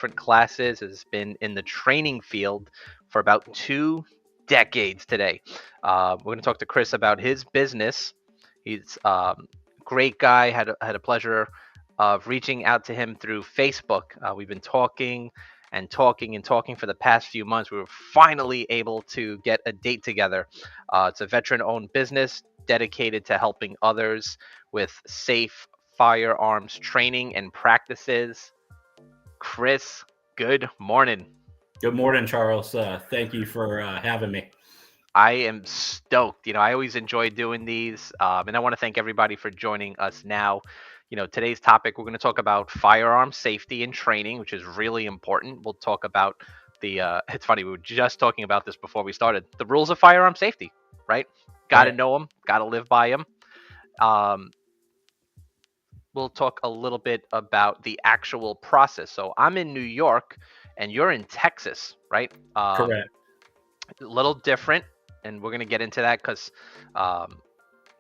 different classes, has been in the training field for about 2 decades today. We're going to talk to Chris about his business. He's great guy. Had a pleasure of reaching out to him through Facebook. We've been talking and talking and talking for the past few months. We were finally able to get a date together. It's a veteran-owned business dedicated to helping others with safe firearms training and practices. Chris, good morning. Good morning, Charles. Thank you for having me. I am stoked. I always enjoy doing these, and I want to thank everybody for joining us now. Today's topic, we're going to talk about firearm safety and training, which is really important. We'll talk about it's funny, we were just talking about this before we started. The rules of firearm safety, right? Got to Right. know them, got to live by them. Um, we'll talk a little bit about the actual process. So I'm in New York and you're in Texas, right? Correct. A little different, and we're going to get into that because um,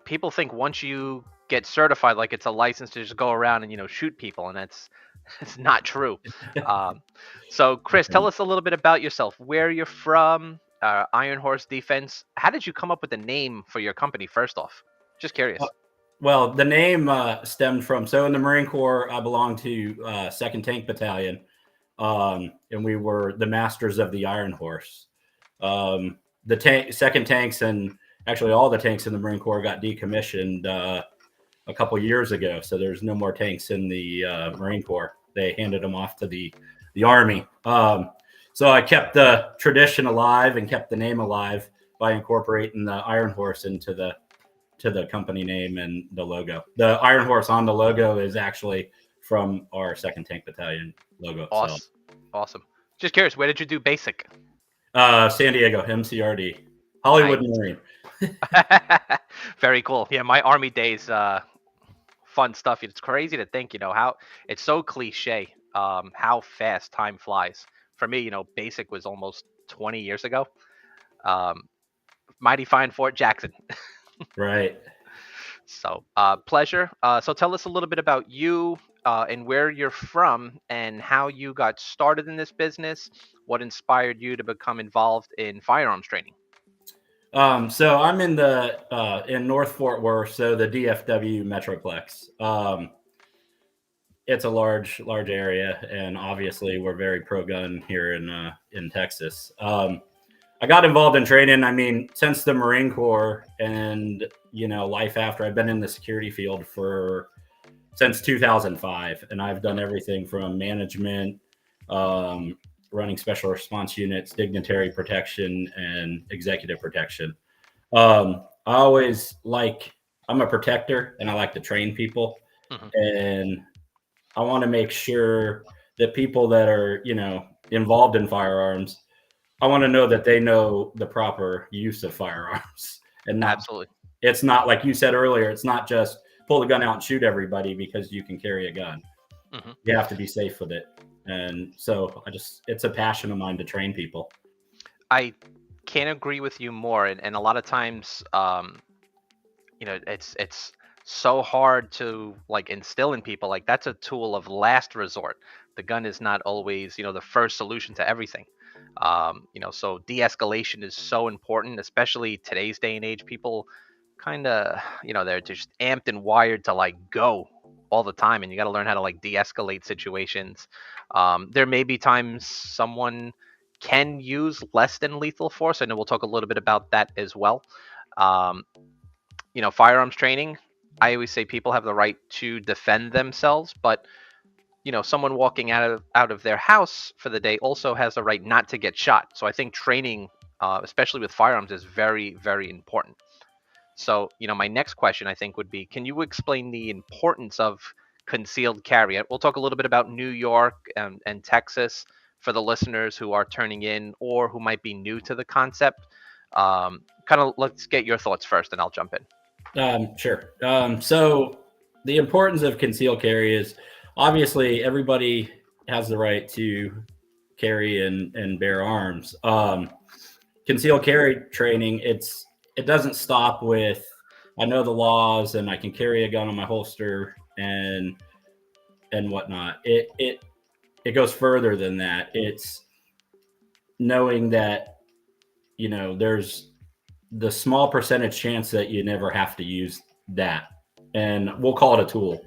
people think once you get certified, like it's a license to just go around and shoot people, and that's it's not true. Um, so, Chris, tell us a little bit about yourself, where you're from, Ironhorse Defense. How did you come up with the name for your company? First off, just Uh, curious. Well, the name stemmed from, so in the Marine Corps, I belonged to 2nd Tank Battalion, and we were the masters of the Iron Horse. The second tanks, and actually all the tanks in the Marine Corps got decommissioned a couple years ago. So there's no more tanks in the Marine Corps. They handed them off to the Army. So I kept the tradition alive and kept the name alive by incorporating the Iron Horse into the company name and the logo. The Iron Horse on the logo is actually from our 2nd Tank Battalion logo itself. Awesome, awesome. Just curious, where did you do basic? San Diego, MCRD, Hollywood Nice. Marine. Very cool. Yeah, my Army days, fun stuff. It's crazy to think, how it's so cliche, how fast time flies. For me, basic was almost 20 years ago. Um, Mighty fine Fort Jackson. Right. So, pleasure. So, tell us a little bit about you and where you're from and how you got started in this business. What inspired you to become involved in firearms training? So I'm in the in North Fort Worth, so the DFW Metroplex. It's a large area, and obviously we're very pro gun here in Texas. I got involved in training. I mean, since the Marine Corps and life after, I've been in the security field for since 2005, and I've done everything from management, um, running special response units, dignitary protection, and executive protection. I always I'm a protector, and I like to train people, Hmm. and I want to make sure that people that are involved in firearms, I want to know that they know the proper use of firearms, and not Absolutely. it's not like you said earlier. It's not just pull the gun out and shoot everybody because you can carry a gun. Hmm. You have to be safe with it. And so it's a passion of mine to train people. I can't agree with you more, and a lot of times, it's so hard to like instill in people like that's a tool of last resort. The gun is not always the first solution to everything. So de-escalation is so important, especially today's day and age. People kind of they're just amped and wired to like go all the time, and you got to learn how to like de-escalate situations. There may be times someone can use less than lethal force. I know we'll talk a little bit about that as well. um, Firearms training, I always say people have the right to defend themselves, but someone walking out of their house for the day also has the right not to get shot. So I think training, especially with firearms, is very, very important. So, my next question I think would be, can you explain the importance of concealed carry? We'll talk a little bit about New York and Texas for the listeners who are turning in or who might be new to the concept. Kind of let's get your thoughts first, and I'll jump in. Sure. So the importance of concealed carry is obviously everybody has the right to carry and bear arms. Concealed carry training, it doesn't stop with I know the laws and I can carry a gun on my holster and whatnot. it goes further than that. It's knowing that, there's the small percentage chance that you never have to use that. And we'll call it a tool.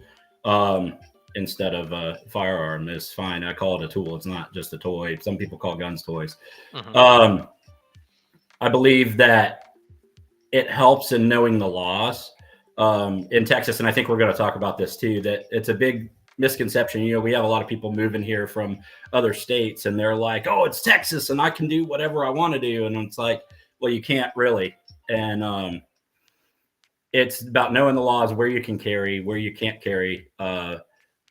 Instead of a firearm is fine. I call it a tool. It's not just a toy. Some people call guns toys. Hmm. I believe that it helps in knowing the laws in Texas, and I think we're going to talk about this too. That it's a big misconception. We have a lot of people moving here from other states, and they're like, "Oh, it's Texas, and I can do whatever I want to do," and it's like, well, you can't really. And it's about knowing the laws, where you can carry, where you can't carry,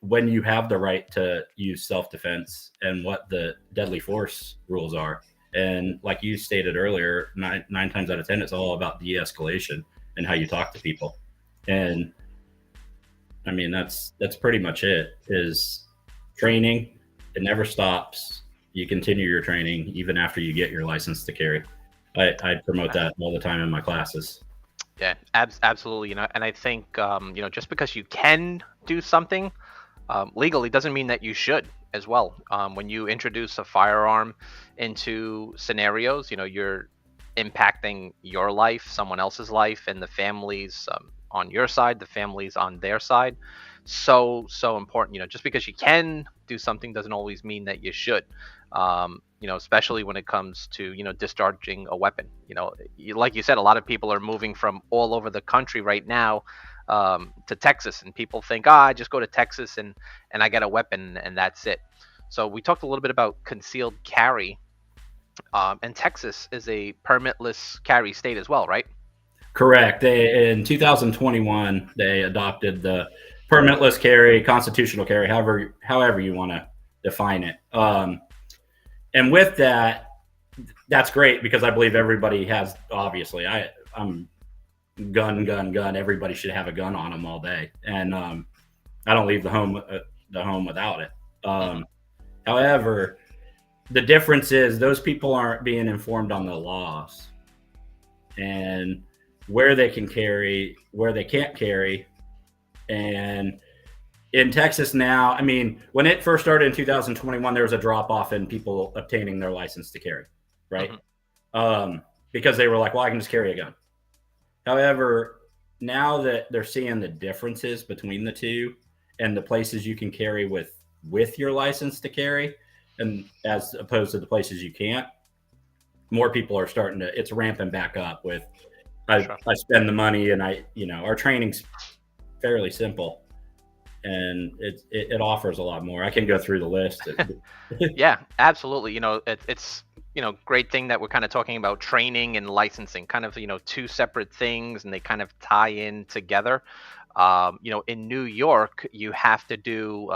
when you have the right to use self-defense, and what the deadly force rules are. And like you stated earlier, nine times out of 10, it's all about de-escalation and how you talk to people. And I mean, that's pretty much it. Is training. It never stops. You continue your training even after you get your license to carry. I promote that all the time in my classes. Yeah, absolutely. And I think just because you can do something legally doesn't mean that you should as well. When you introduce a firearm into scenarios, you're impacting your life, someone else's life, and the families on your side, the families on their side. So important. Just because you can do something doesn't always mean that you should. Especially when it comes to discharging a weapon. Like you said, a lot of people are moving from all over the country right now to Texas, and people think, I just go to Texas and I get a weapon and that's it. So we talked a little bit about concealed carry, and Texas is a permitless carry state as well, right? Correct. In 2021, they adopted the permitless carry, constitutional carry, however you want to define it. And with that, that's great because I believe everybody has. Obviously, I'm gun. Everybody should have a gun on them all day, and I don't leave the home without it. Hmm. However, the difference is those people aren't being informed on the laws and where they can carry, where they can't carry. And in Texas now, I mean, when it first started in 2021, there was a drop off in people obtaining their license to carry, right? Hmm. Because they were like, well, I can just carry a gun. However, now that they're seeing the differences between the two and the places you can carry with your license to carry, and as opposed to the places you can't, more people are starting to. It's ramping back up. With Sure. I spend the money, and our training's fairly simple, and it offers a lot more. I can go through the list. Yeah, absolutely. It's great thing that we're kind of talking about training and licensing, kind of two separate things, and they kind of tie in together. In New York, you have to do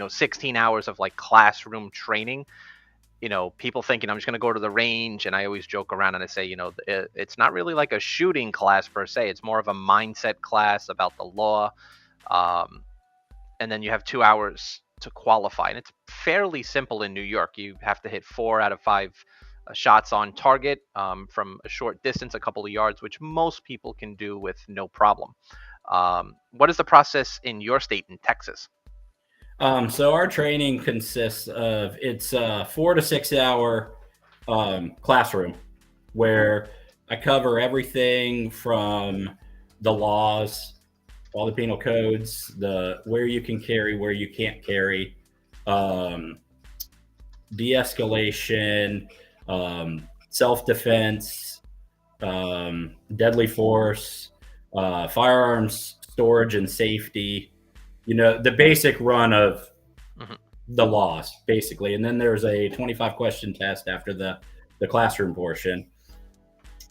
16 hours of like classroom training. People thinking I'm just going to go to the range, and I always joke around and I say, it's not really like a shooting class per se. It's more of a mindset class about the law. Um, and then you have 2 hours to qualify. And it's fairly simple in New York. You have to hit 4 out of 5 shots on target from a short distance, a couple of yards, which most people can do with no problem. What is the process in your state in Texas? So our training consists of it's a 4 to 6 hour classroom where I cover everything from the laws, all the penal codes, the where you can carry, where you can't carry, um, de-escalation, self-defense, deadly force, firearms storage and safety. The basic run of Hmm. the laws, basically. And then there's a 25 question test after the classroom portion.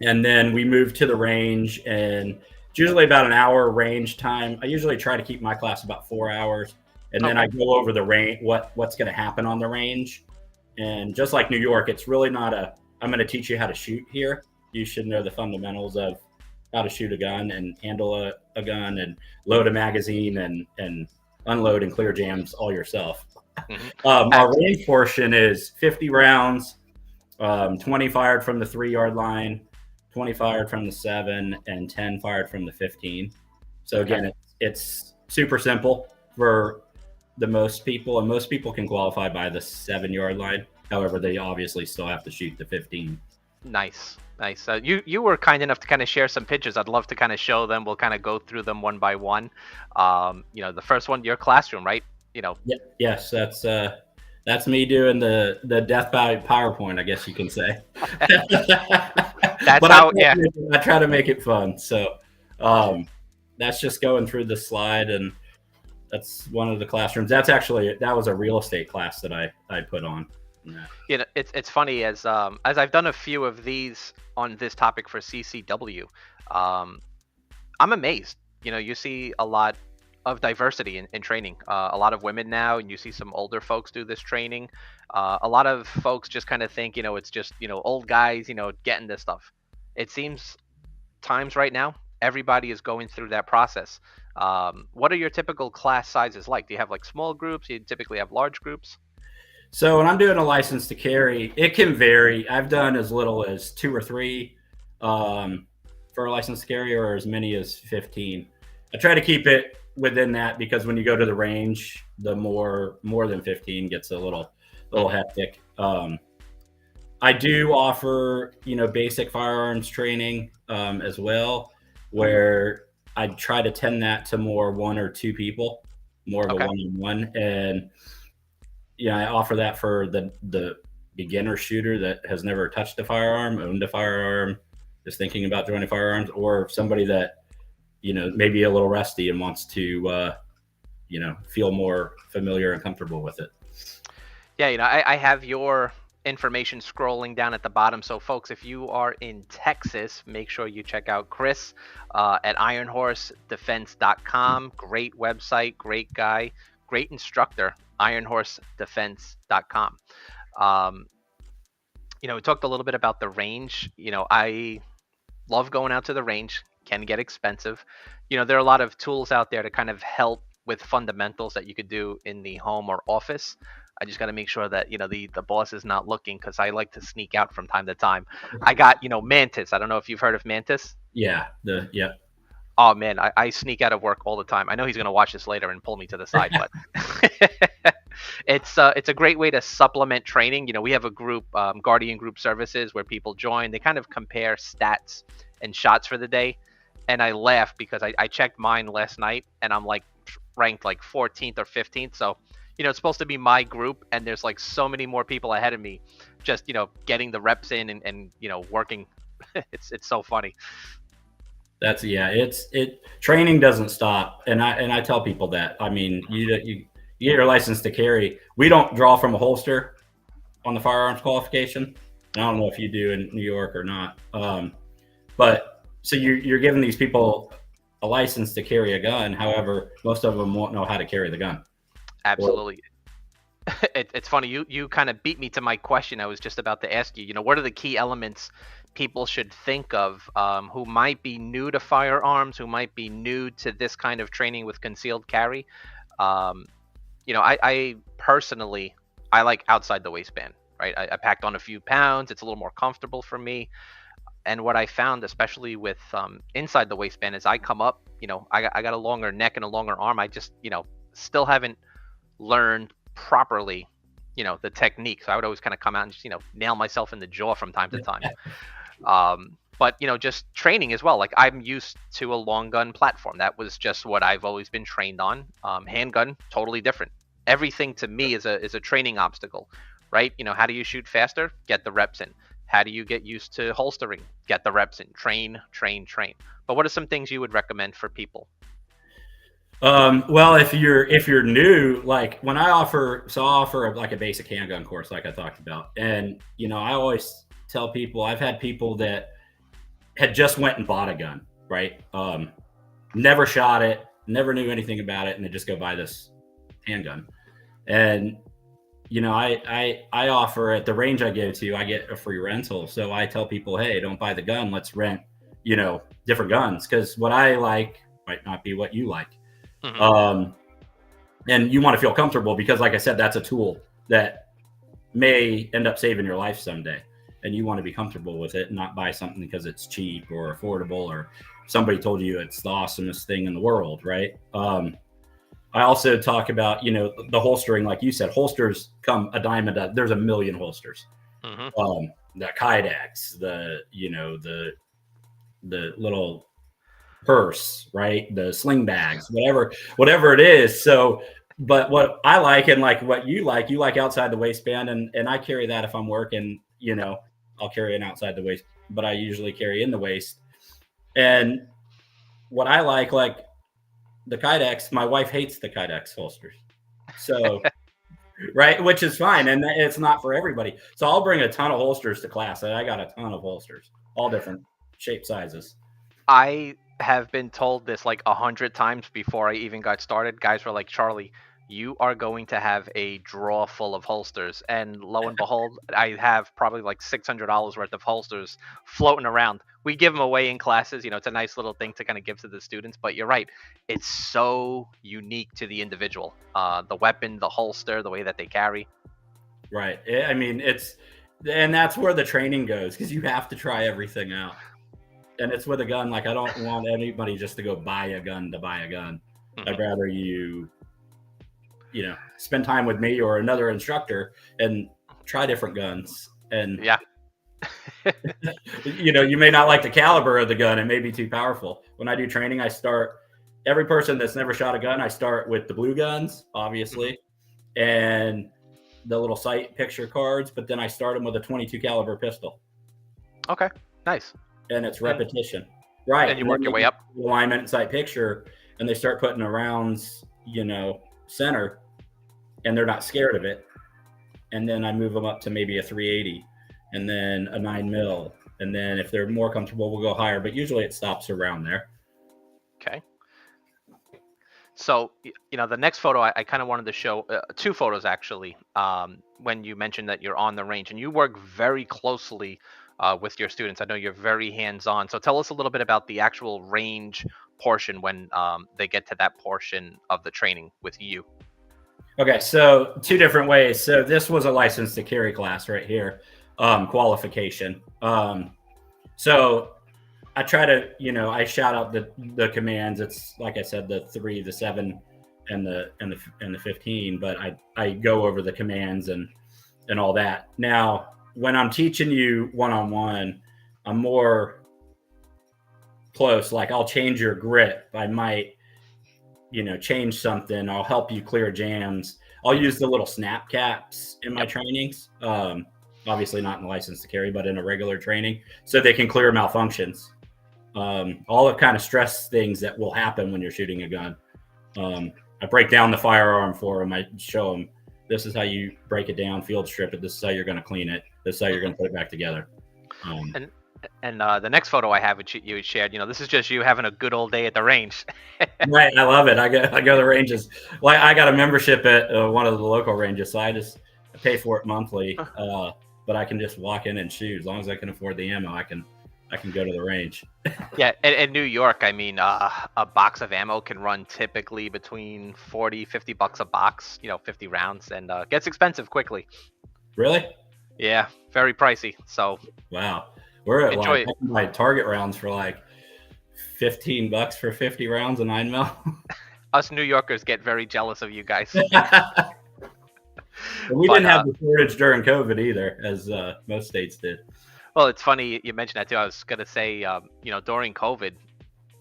And then we move to the range, and it's usually about an hour range time. I usually try to keep my class about 4 hours. And then Okay. I go over the range, what's going to happen on the range. And just like New York, it's really not I'm going to teach you how to shoot here. You should know the fundamentals of how to shoot a gun and handle a gun and load a magazine and unload and clear jams all yourself. Hmm. Our range portion is 50 rounds, 20 fired from the 3 yard line, 20 fired from the 7, and 10 fired from the 15. So Okay. again, it's super simple for the most people, and most people can qualify by the 7-yard line. However, they obviously still have to shoot the 15. Nice, nice. You were kind enough to kind of share some pictures. I'd love to kind of show them. We'll kind of go through them one by one. The first one, your classroom, right? Yeah, yes, that's me doing the death by PowerPoint, I guess you can say. That's But how. Yeah. I try to make it fun. So that's just going through the slide, and that's one of the classrooms. That was a real estate class that I put on. Yeah. It's funny as I've done a few of these on this topic for CCW. I'm amazed. You see a lot of diversity in training. A lot of women now, and you see some older folks do this training. A lot of folks just kind of think, it's just, old guys, getting this stuff. It seems times right now, everybody is going through that process. What are your typical class sizes like? Do you have like small groups? You typically have large groups? So when I'm doing a license to carry, it can vary. I've done as little as 2 or 3 for a license to carry, or as many as 15. I try to keep it within that because when you go to the range, the more than 15 gets a little hectic. I do offer, basic firearms training as well, where I try to tend that to more 1 or 2 people, more of a one-on-one. And I offer that for the beginner shooter that has never touched a firearm, owned a firearm, is thinking about joining firearms, or somebody that, maybe a little rusty and wants to, feel more familiar and comfortable with it. Yeah, I have your information scrolling down at the bottom. So, folks, if you are in Texas, make sure you check out Chris at ironhorsedefense.com. Great website, great guy, great instructor, ironhorsedefense.com. We talked a little bit about the range. I love going out to the range, can get expensive. There are a lot of tools out there to kind of help with fundamentals that you could do in the home or office. I just got to make sure that, the boss is not looking, because I like to sneak out from time to time. I got, Mantis. I don't know if you've heard of Mantis. Yeah. Oh, man, I sneak out of work all the time. I know he's going to watch this later and pull me to the side, but it's a great way to supplement training. We have a group, Guardian Group Services, where people join. They kind of compare stats and shots for the day. And I laugh because I checked mine last night, and I'm like ranked like 14th or 15th. So, it's supposed to be my group, and there's like so many more people ahead of me just, getting the reps in and working. It's so funny. Training doesn't stop. And I tell people that. I mean, you get your license to carry. We don't draw from a holster on the firearms qualification. I don't know if you do in New York or not. But so you're giving these people a license to carry a gun. However, most of them won't know how to carry the gun. Absolutely. It's funny. You kind of beat me to my question. I was just about to ask you, what are the key elements people should think of who might be new to firearms, who might be new to this kind of training with concealed carry? I personally, I like outside the waistband, right? I packed on a few pounds. It's a little more comfortable for me. And what I found, especially with inside the waistband, is I come up, I got a longer neck and a longer arm. I just, still haven't learned properly, the technique. So I would always kind of come out and just, nail myself in the jaw from time to time. But, just training as well. Like, I'm used to a long gun platform. That was just what I've always been trained on. Handgun, totally different. Everything to me is a training obstacle, right? How do you shoot faster? Get the reps in. How do you get used to holstering? Get the reps in. Train. But what are some things you would recommend for people? Well, if you're new, like when I offer like a basic handgun course, like I talked about. And, I always tell people, I've had people that had just went and bought a gun, right? Never shot it, never knew anything about it. And they just go buy this handgun. And, I offer at the range I go to, I get a free rental. So I tell people, hey, don't buy the gun. Let's rent, different guns. Cause what I like might not be what you like. Mm-hmm. And you want to feel comfortable because, like I said, that's a tool that may end up saving your life someday. And you want to be comfortable with it and not buy something because it's cheap or affordable or somebody told you it's the awesomest thing in the world, right? I also talk about, the holstering, like you said, holsters come a dime a dozen. There's a million holsters. Hmm. The Kydex, the little purse, right? The sling bags, whatever it is. So, but what I like and like what you like outside the waistband, and I carry that if I'm working, I'll carry an outside the waist, but I usually carry in the waist. And what I like the Kydex, my wife hates the Kydex holsters. So, right, which is fine. And it's not for everybody. So I'll bring a ton of holsters to class. And I got a ton of holsters, all different shape sizes. I have been told this like 100 times before I even got started. Guys were like, Charlie, you are going to have a drawer full of holsters. And lo and behold, I have probably like $600 worth of holsters floating around. We give them away in classes. It's a nice little thing to kind of give to the students. But you're right. It's so unique to the individual. The weapon, the holster, the way that they carry. Right. I mean, and that's where the training goes because you have to try everything out. And it's with a gun. Like, I don't want anybody just to go buy a gun to buy a gun. Hmm. I'd rather spend time with me or another instructor and try different guns. And, Yeah. you may not like the caliber of the gun. It may be too powerful. When I do training, every person that's never shot a gun, I start with the blue guns, obviously, and the little sight picture cards, but then I start them with a 22 caliber pistol. Okay. Nice. And it's repetition. Right. And you work your way up. Alignment and sight picture, and they start putting the rounds, center, and they're not scared of it. And then I move them up to maybe a 380 and then a 9mm. And then if they're more comfortable, we'll go higher. But usually it stops around there. Okay. So, the next photo, I kind of wanted to show two photos actually. When you mentioned that you're on the range and you work very closely with your students, I know you're very hands-on. So, tell us a little bit about the actual range portion when they get to that portion of the training with you. Okay, so two different ways. So this was a license to carry class right here, qualification. So I try to, I shout out the commands. It's like I said, the 3, the 7, and the 15. But I go over the commands and all that. Now, when I'm teaching you one-on-one, I'm more close. Like, I'll change your grip. I might, change something. I'll help you clear jams. I'll use the little snap caps in my trainings. Obviously not in license to carry, but in a regular training, so they can clear malfunctions. All the kind of stress things that will happen when you're shooting a gun. I break down the firearm for them. I show them, this is how you break it down, field strip it. This is how you're going to clean it. This is how you're going to put it back together. And the next photo I have, which you shared, this is just you having a good old day at the range. Right, I love it. I go to the ranges. Well, I got a membership at one of the local ranges, so I pay for it monthly. But I can just walk in and shoot as long as I can afford the ammo. I can go to the range. Yeah, in New York, I mean, a box of ammo can run typically between $40-$50 a box. 50 rounds, and gets expensive quickly. Really? Yeah, very pricey. So wow, we're at enjoy like my target rounds for like $15 for 50 rounds of 9mm. Us New Yorkers get very jealous of you guys. We didn't have the shortage during COVID either, as most states did. Well, it's funny you mentioned that too. I was gonna say, during COVID,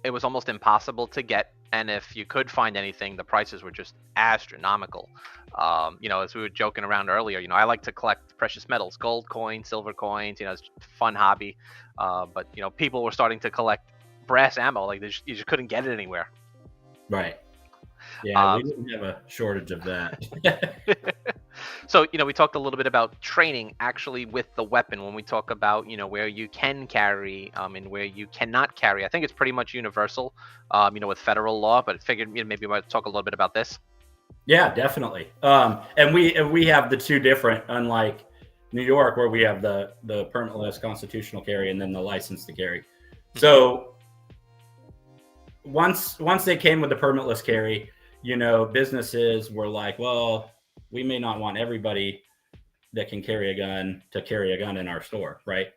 it was almost impossible to get, and if you could find anything, the prices were just astronomical. As we were joking around earlier, I like to collect precious metals, gold coins, silver coins. It's a fun hobby. But people were starting to collect brass ammo, like you just couldn't get it anywhere. Right. Yeah, we didn't have a shortage of that. So, we talked a little bit about training actually with the weapon when we talk about, where you can carry and where you cannot carry. I think it's pretty much universal, with federal law, but I figured maybe we might talk a little bit about this. Yeah, definitely. And we have the two different, unlike New York, where we have the permitless constitutional carry and then the license to carry. So once they came with the permitless carry, businesses were like, well, we may not want everybody that can carry a gun to carry a gun in our store, right?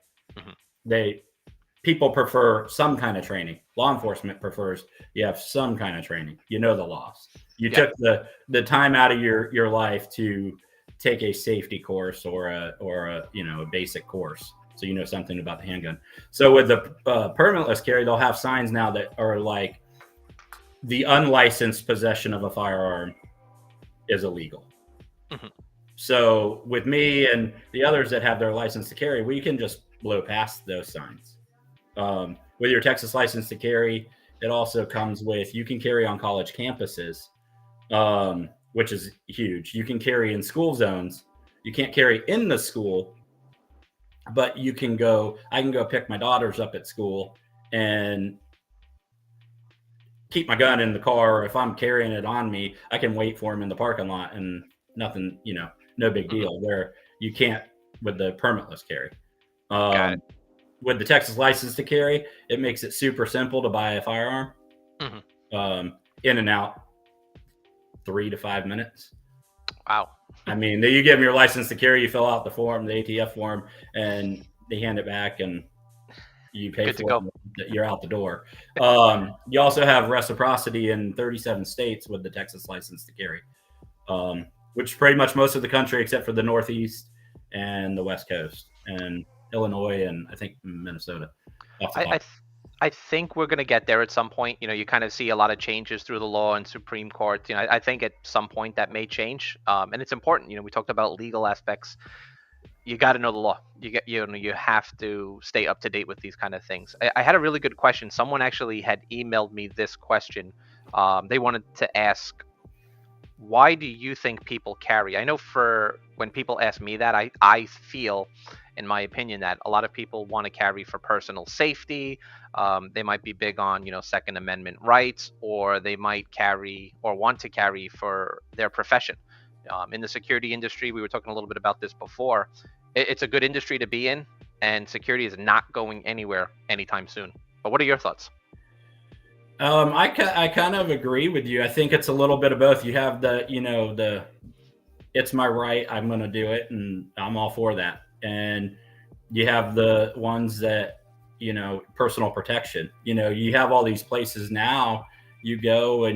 People prefer some kind of training. Law enforcement prefers you have some kind of training, the laws. You Yeah. took the time out of your life to take a safety course or a a basic course, so you know something about the handgun. So with the permitless carry, they'll have signs now that are like the unlicensed possession of a firearm is illegal. Hmm. So with me and the others that have their license to carry, we can just blow past those signs. With your Texas license to carry, it also comes with you can carry on college campuses, which is huge. You can carry in school zones. You can't carry in the school, but you can go. I can go pick my daughters up at school and keep my gun in the car. If I'm carrying it on me, I can wait for them in the parking lot and nothing, no big Hmm. deal. Where you can't with the permitless carry. Got it. Um, with the Texas license to carry, it makes it super simple to buy a firearm. Hmm. In and out, 3 to 5 minutes. Wow. I mean, you give them your license to carry, you fill out the form, the ATF form, and they hand it back, and you pay Good to for go. it. You're out the door. You also have reciprocity in 37 states with the Texas license to carry, which pretty much most of the country except for the Northeast and the West Coast and Illinois and I think Minnesota. Off the I, top. I, th- I think we're going to get there at some point. You kind of see a lot of changes through the law and Supreme Court. I think at some point that may change. And it's important. We talked about legal aspects. You got to know the law. You have to stay up to date with these kind of things. I had a really good question. Someone actually had emailed me this question. They wanted to ask, why do you think people carry? I know for when people ask me that, I feel, in my opinion, that a lot of people want to carry for personal safety. They might be big on, Second Amendment rights, or they might carry or want to carry for their profession. In the security industry, we were talking a little bit about this before. It's a good industry to be in, and security is not going anywhere anytime soon. But what are your thoughts? I kind of agree with you. I think it's a little bit of both. You have the it's my right. I'm going to do it, and I'm all for that. And you have the ones that personal protection. You have all these places now. You go to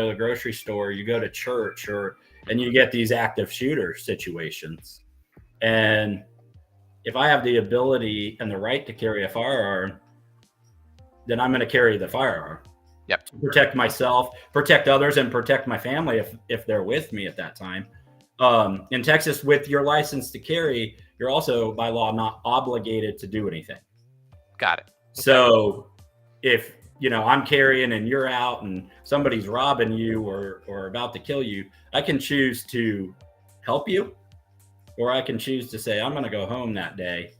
the grocery store, you go to church, and you get these active shooter situations. And if I have the ability and the right to carry a firearm, then I'm going to carry the firearm Yep. to protect myself, protect others, and protect my family if they're with me at that time. In Texas, with your license to carry, you're also by law not obligated to do anything. Got it. Okay. So if I'm carrying and you're out and somebody's robbing you or about to kill you, I can choose to help you, or I can choose to say I'm going to go home that day.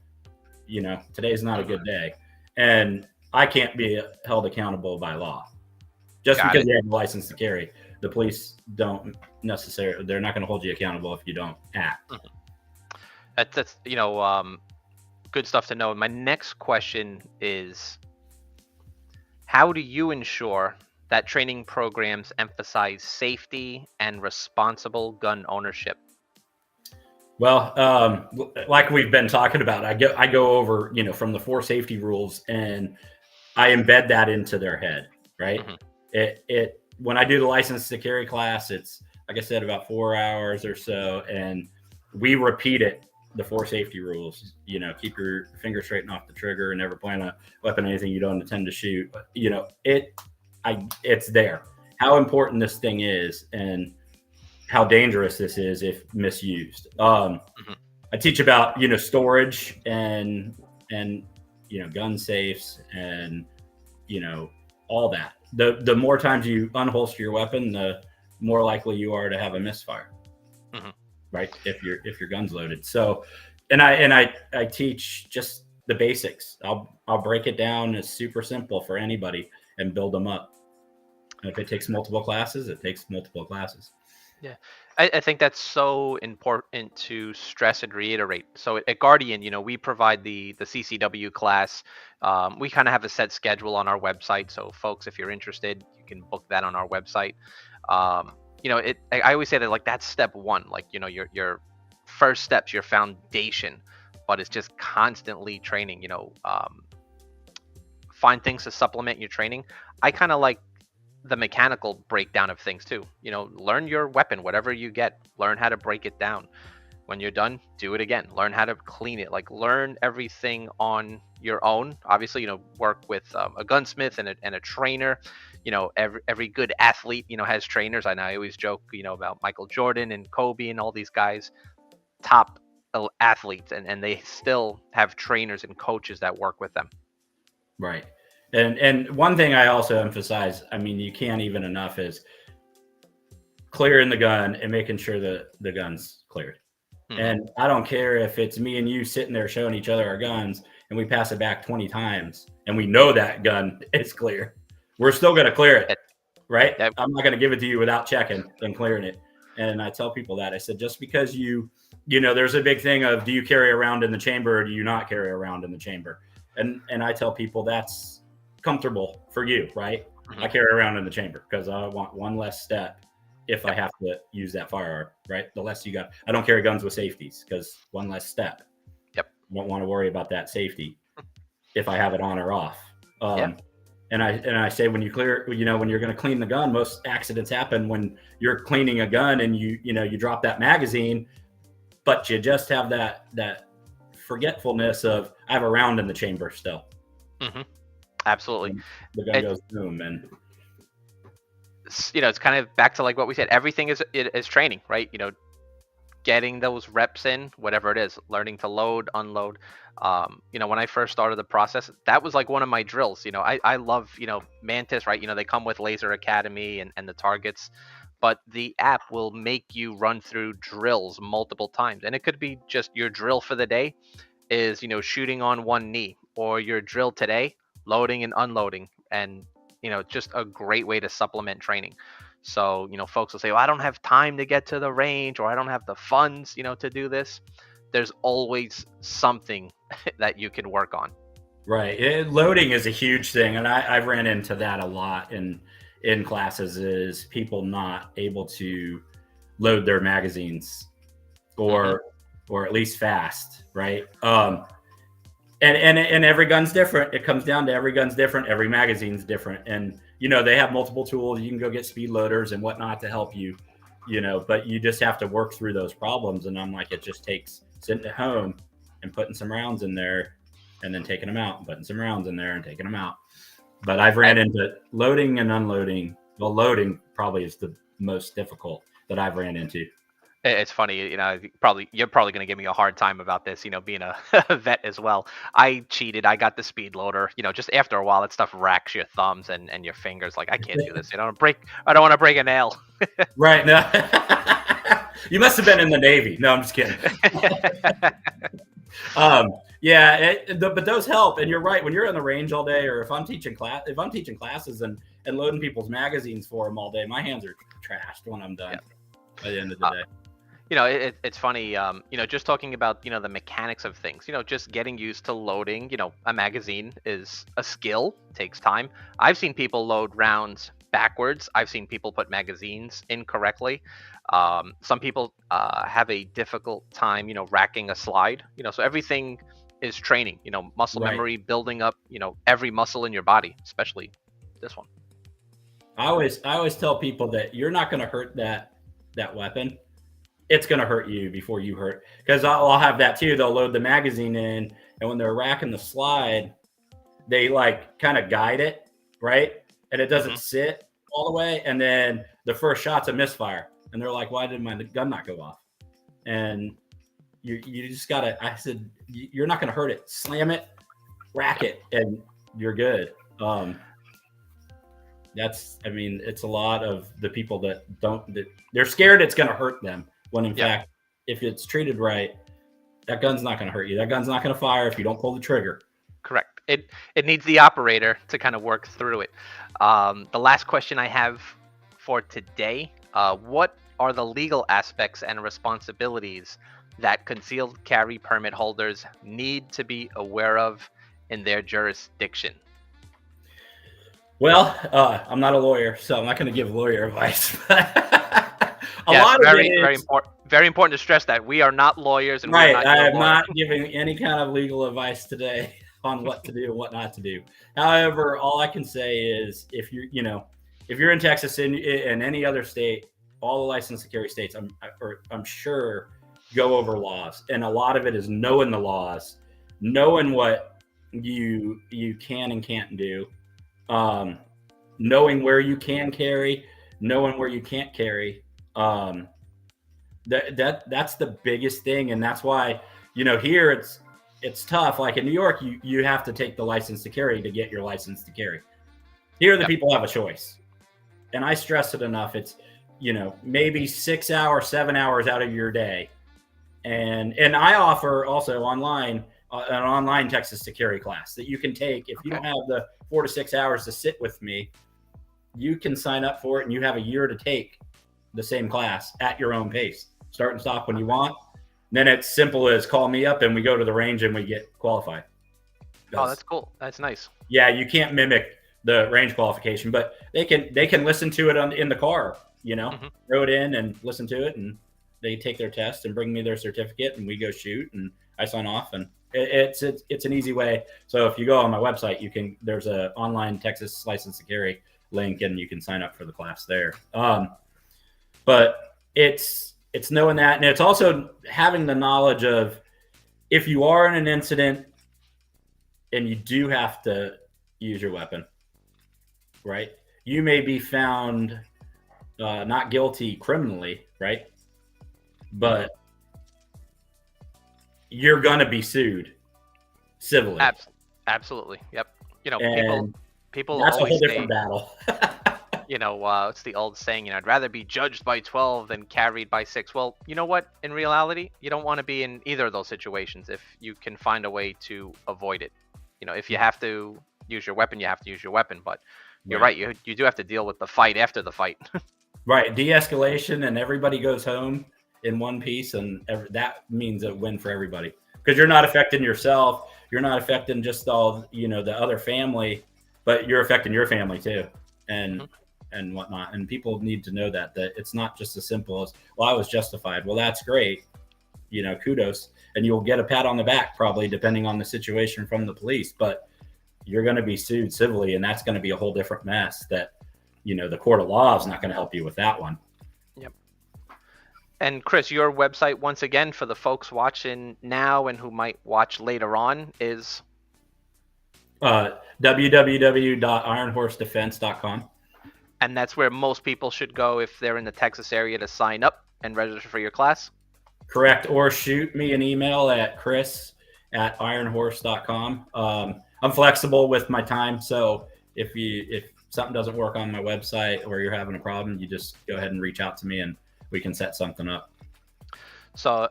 Today's not a Hmm. good day, and I can't be held accountable by law just Got because it. you have a license to carry. The police don't necessarily; they're not going to hold you accountable if you don't act. Mhm. That's good stuff to know. My next question is, how do you ensure that training programs emphasize safety and responsible gun ownership? Well, like we've been talking about, I go over from the 4 safety rules, and I embed that into their head. Right. Hmm. It when I do the license to carry class, it's like I said, about 4 hours or so, and we repeat it. The 4 safety rules. Keep your finger straight and off the trigger, and never point a weapon at anything you don't intend to shoot. It's there. How important this thing is, and how dangerous this is if misused. Hmm. I teach about storage and gun safes and all that. The more times you unholster your weapon, the more likely you are to have a misfire. Hmm. Right, if your gun's loaded. So, and I teach just the basics. I'll break it down. It's super simple for anybody and build them up. And if it takes multiple classes, it takes multiple classes. Yeah, I think that's so important to stress and reiterate. So at Guardian, we provide the CCW class. We kind of have a set schedule on our website. So folks, if you're interested, you can book that on our website. I always say that, like, that's step one. Like, your first steps, your foundation, but it's just constantly training. Find things to supplement your training. I kind of like the mechanical breakdown of things too. Learn your weapon, whatever you get, learn how to break it down. When you're done, do it again. Learn how to clean it. Like, learn everything on your own. Obviously, work with a gunsmith and a trainer. Every good athlete, has trainers. I always joke, about Michael Jordan and Kobe and all these guys, top athletes, and they still have trainers and coaches that work with them. Right. And one thing I also emphasize, I mean, you can't even enough, is clearing the gun and making sure that the gun's cleared. Mm-hmm. And I don't care if it's me and you sitting there showing each other our guns and we pass it back 20 times and we know that gun is clear. We're still going to clear it, right? Yep. I'm not going to give it to you without checking and clearing it. And I tell people that. I said, just because there's a big thing of, do you carry around in the chamber or do you not carry around in the chamber? And I tell people that's comfortable for you, right? Mm-hmm. I carry around in the chamber because I want one less step if I have to use that firearm, right? The less you got. I don't carry guns with safeties because one less step. Yep. I don't want to worry about that safety if I have it on or off. And I say, when you clear, when you're going to clean the gun, most accidents happen when you're cleaning a gun and you drop that magazine, but you just have that forgetfulness of, I have a round in the chamber still. Mm-hmm. Absolutely. And the gun goes boom, and it's kind of back to like what we said. Everything is training, right? Getting those reps in, whatever it is, learning to load, unload. When I first started the process, that was like one of my drills. I love, Mantis, right? They come with Laser Academy and the targets, but the app will make you run through drills multiple times. And it could be just your drill for the day is, shooting on one knee, or your drill today, loading and unloading. And, just a great way to supplement training. So, folks will say, well, I don't have time to get to the range, or I don't have the funds, to do this. There's always something that you can work on. Right. Loading is a huge thing. And I've ran into that a lot in classes, is people not able to load their magazines or at least fast. Right. And every gun's different. It comes down to every gun's different. Every magazine's different. And, they have multiple tools. You can go get speed loaders and whatnot to help you, but you just have to work through those problems. And I'm like, it just takes sitting at home and putting some rounds in there and then taking them out, and putting some rounds in there and taking them out. But I've ran into loading and unloading. Well, loading probably is the most difficult that I've ran into. It's funny, you're probably going to give me a hard time about this, being a vet as well. I cheated. I got the speed loader. Just after a while, that stuff racks your thumbs and your fingers. Like, I can't do this. I don't want to break a nail. Right. No. You must have been in the Navy. No, I'm just kidding. But those help. And you're right. When you're in the range all day, or if I'm teaching classes and loading people's magazines for them all day, my hands are trashed when I'm done by the end of the day. It's funny, just talking about, the mechanics of things, just getting used to loading, a magazine is a skill, takes time. I've seen people load rounds backwards. I've seen people put magazines incorrectly. Some people have a difficult time, racking a slide, so everything is training, muscle memory, building up, every muscle in your body, especially this one. I always tell people that you're not going to hurt that weapon. It's going to hurt you before you hurt. Because I'll have that too. They'll load the magazine in, and when they're racking the slide, they like kind of guide it, right? And it doesn't sit all the way. And then the first shot's a misfire. And they're like, why did my gun not go off? And you just got to, I said, you're not going to hurt it. Slam it, rack it, and you're good. It's a lot of the people that they're scared it's going to hurt them. When in fact, if it's treated right, that gun's not going to hurt you. That gun's not going to fire if you don't pull the trigger. Correct. It needs the operator to kind of work through it. The last question I have for today, what are the legal aspects and responsibilities that concealed carry permit holders need to be aware of in their jurisdiction? Well, I'm not a lawyer, so I'm not going to give lawyer advice. Very important to stress that we are not lawyers, and right. I am not giving any kind of legal advice today on what to do and what not to do. However, all I can say is, if if you're in Texas and any other state, all the license to carry states, I'm sure go over laws, and a lot of it is knowing the laws, knowing what you can and can't do, knowing where you can carry, knowing where you can't carry. That's the biggest thing, and that's why here it's tough. Like in New York, you have to take the license to carry to get your license to carry. Here, the people have a choice, and I stress it enough. It's maybe 6 hours, 7 hours out of your day, and I offer also online an online Texas to carry class that you can take if you don't have the 4 to 6 hours to sit with me. You can sign up for it, and you have a year to take the same class at your own pace. Start and stop when you want. Then it's simple as call me up and we go to the range and we get qualified. Oh, that's cool. That's nice. Yeah, you can't mimic the range qualification, but they can listen to it in the car, throw it in and listen to it, and they take their test and bring me their certificate, and we go shoot, and I sign off, and it's an easy way. So if you go on my website, there's a online Texas license to carry link, and you can sign up for the class there. But it's knowing that, and it's also having the knowledge of if you are in an incident and you do have to use your weapon, right? You may be found not guilty criminally, right? But you're going to be sued civilly. Absolutely. Yep. And people that's always a whole different battle. It's the old saying, I'd rather be judged by 12 than carried by 6. Well, you know what? In reality, you don't want to be in either of those situations if you can find a way to avoid it. If you have to use your weapon, you have to use your weapon. But you're right. You do have to deal with the fight after the fight. Right. De-escalation, and everybody goes home in one piece, and that means a win for everybody. Because you're not affecting yourself. You're not affecting just all, the other family, but you're affecting your family too. And whatnot. And people need to know that it's not just as simple as, well, I was justified. Well, that's great. Kudos. And you'll get a pat on the back, probably, depending on the situation from the police. But you're going to be sued civilly, and that's going to be a whole different mess that, the court of law is not going to help you with that one. Yep. And Chris, your website, once again, for the folks watching now and who might watch later on, is www.ironhorsedefense.com. And that's where most people should go if they're in the Texas area to sign up and register for your class? Correct. Or shoot me an email at chris@ironhorse.com. I'm flexible with my time. So if something doesn't work on my website or you're having a problem, you just go ahead and reach out to me and we can set something up. So,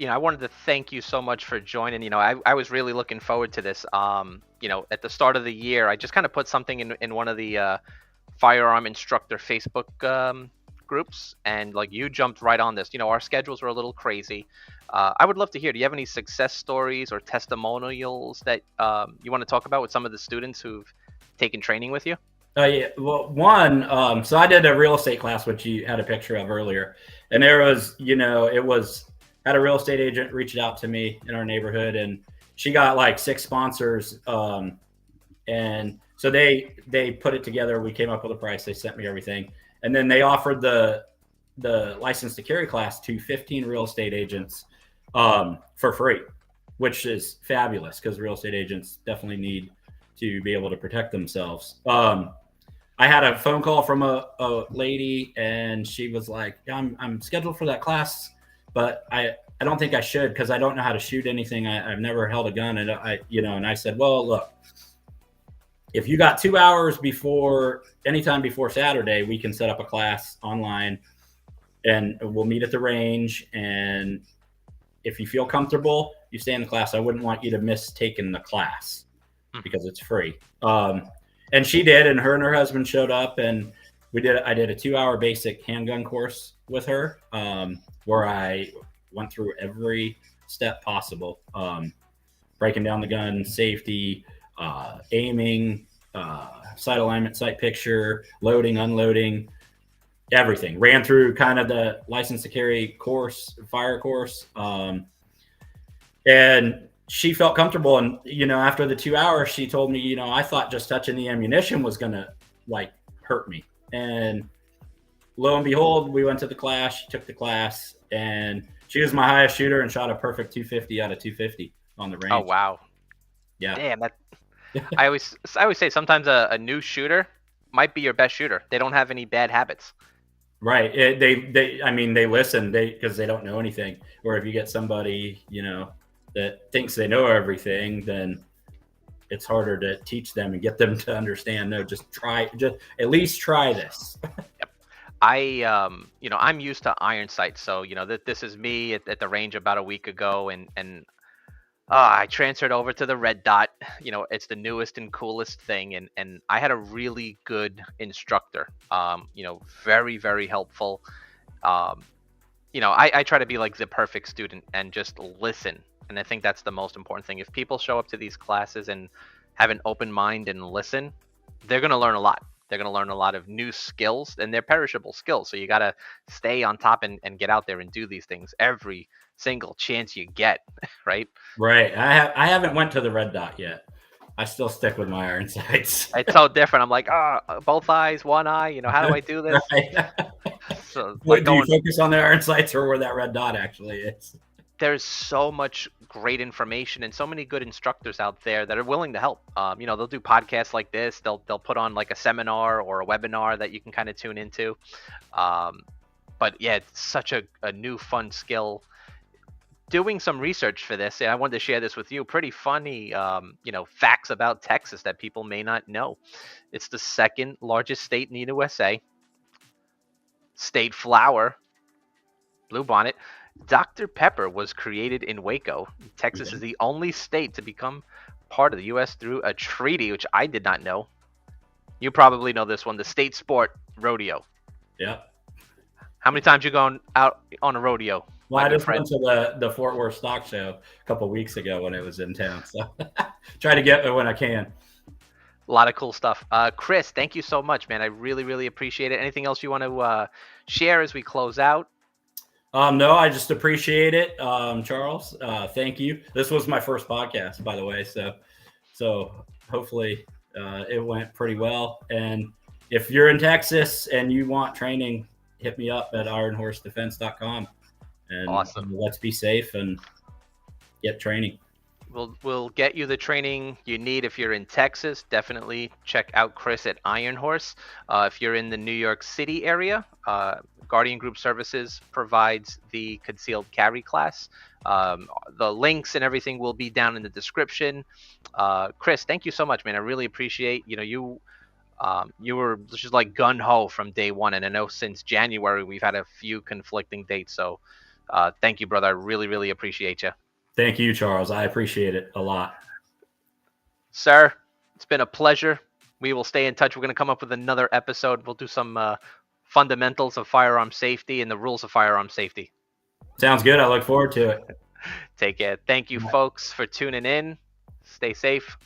I wanted to thank you so much for joining. I was really looking forward to this. At the start of the year, I just kind of put something in one of the firearm instructor Facebook groups, and you jumped right on this. Our schedules were a little crazy. I would love to hear, do you have any success stories or testimonials that you want to talk about with some of the students who've taken training with you? Yeah. Well, one, so I did a real estate class, which you had a picture of earlier, and there was, had a real estate agent reached out to me in our neighborhood, and she got 6 sponsors, and so they put it together. We came up with a price. They sent me everything. And then they offered the license to carry class to 15 real estate agents for free, which is fabulous because real estate agents definitely need to be able to protect themselves. I had a phone call from a lady, and she was like, I'm scheduled for that class, but I don't think I should because I don't know how to shoot anything. I've never held a gun. And I said, well, look, if you got 2 hours anytime before Saturday, we can set up a class online and we'll meet at the range. And if you feel comfortable, you stay in the class. I wouldn't want you to miss taking the class because it's free. And she did, and her and her husband showed up, and I did a 2-hour basic handgun course with her where I went through every step possible, breaking down the gun, safety, aiming, sight alignment, sight picture, loading, unloading, everything. Ran through kind of the license to carry course, fire course. And she felt comfortable. And, after the 2 hours, she told me, I thought just touching the ammunition was going to hurt me. And lo and behold, we went to the class. She took the class, and she was my highest shooter and shot a perfect 250 out of 250 on the Oh range. wow. Yeah. Damn, that I always say sometimes a new shooter might be your best shooter. They don't have any bad habits. Right. I mean, they listen because they don't know anything. Or if you get somebody, that thinks they know everything, then it's harder to teach them and get them to understand. No, just try, just at least try this. Yep. I'm used to iron sights, so this is me at the range about a week ago, and I transferred over to the red dot. It's the newest and coolest thing, and I had a really good instructor. Very very helpful. Um, I try to be like the perfect student and just listen. And I think that's the most important thing. If people show up to these classes and have an open mind and listen, they're going to learn a lot. They're going to learn a lot of new skills, and they're perishable skills. So you got to stay on top and get out there and do these things every single chance you get, right? Right. I haven't went to the red dot yet. I still stick with my iron sights. It's so different. I'm like, both eyes, one eye. How do I do this? Right. So like Do you going focus on the iron sights or where that red dot actually is? there's so much great information and so many good instructors out there that are willing to help. They'll do podcasts like this. They'll put on like a seminar or a webinar that you can kind of tune into. Um, but yeah, it's such a new fun skill. Doing some research for this, and I wanted to share this with you. Pretty funny, facts about Texas that people may not know. It's the second largest state in the USA. State flower, bluebonnet. Dr. Pepper was created in Waco. Texas Yeah. is the only state to become part of the U.S. through a treaty, which I did not know. You probably know this one, the state sport rodeo. Yeah. How many times you gone out on a rodeo, Well, my I good just friend? went to the Fort Worth Stock Show a couple weeks ago when it was in town. So try to get it when I can. A lot of cool stuff. Chris, thank you so much, man. I really, really appreciate it. Anything else you want to share as we close out? No, I just appreciate it, Charles. Thank you. This was my first podcast, by the way. So hopefully it went pretty well. And if you're in Texas and you want training, hit me up at ironhorsedefense.com. And Awesome. let's be safe and get training. We'll get you the training you need if you're in Texas. Definitely check out Chris at Ironhorse. If you're in the New York City area, Guardian Group Services provides the concealed carry class. The links and everything will be down in the description. Chris, thank you so much, man. I really appreciate you were just like gun ho from day one, and I know since January we've had a few conflicting dates. So thank you, brother. I really really appreciate you. Thank you, Charles. I appreciate it a lot. Sir, it's been a pleasure. We will stay in touch. We're going to come up with another episode. We'll do some fundamentals of firearm safety and the rules of firearm safety. Sounds good. I look forward to it. Take care. Thank you, folks, for tuning in. Stay safe.